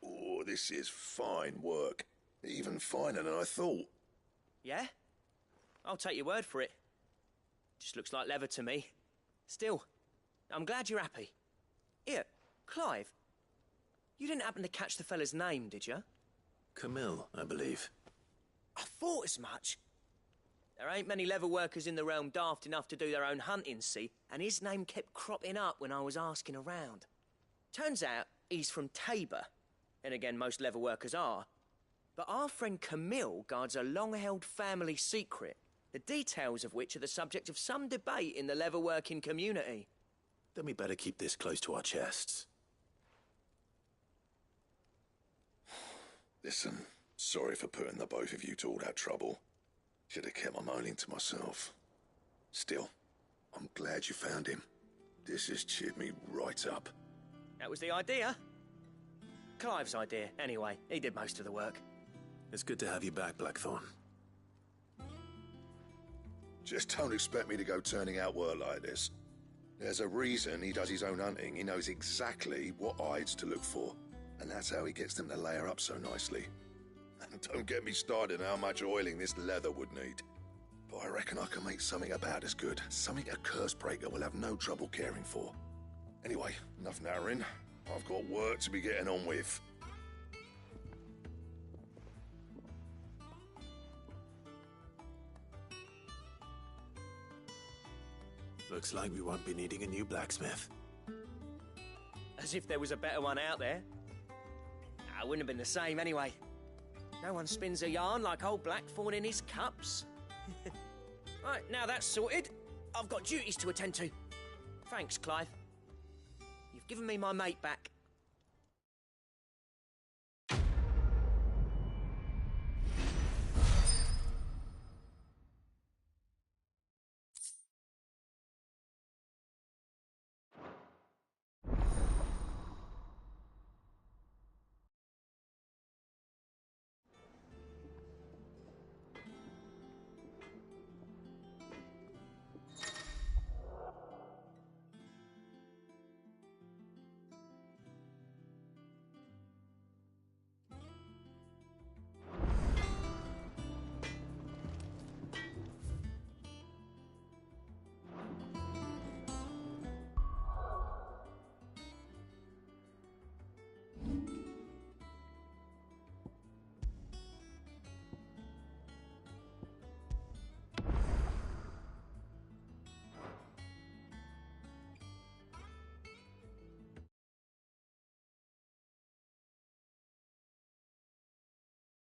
Oh, this is fine work. Even finer than I thought. Yeah? I'll take your word for it. Just looks like leather to me. Still, I'm glad you're happy. Here, Clive. You didn't happen to catch the fella's name, did you? Camille, I believe. I thought as much. There ain't many leather workers in the realm daft enough to do their own hunting, see? And his name kept cropping up when I was asking around. Turns out he's from Tabor. And again, most leather workers are. But our friend Camille guards a long-held family secret, the details of which are the subject of some debate in the leather-working community. Then we better keep this close to our chests. Listen, sorry for putting the both of you to all that trouble. Should have kept my moaning to myself. Still, I'm glad you found him. This has cheered me right up. That was the idea. Clive's idea, anyway. He did most of the work. It's good to have you back, Blackthorn. Just don't expect me to go turning out work like this. There's a reason he does his own hunting. He knows exactly what hides to look for. And that's how he gets them to layer up so nicely. And don't get me started on how much oiling this leather would need. But I reckon I can make something about as good. Something a Cursebreaker will have no trouble caring for. Anyway, enough nattering. I've got work to be getting on with. Looks like we won't be needing a new blacksmith. As if there was a better one out there. It wouldn't have been the same anyway. No one spins a yarn like old Blackthorn in his cups. Right, now that's sorted, I've got duties to attend to. Thanks, Clive. You've given me my mate back.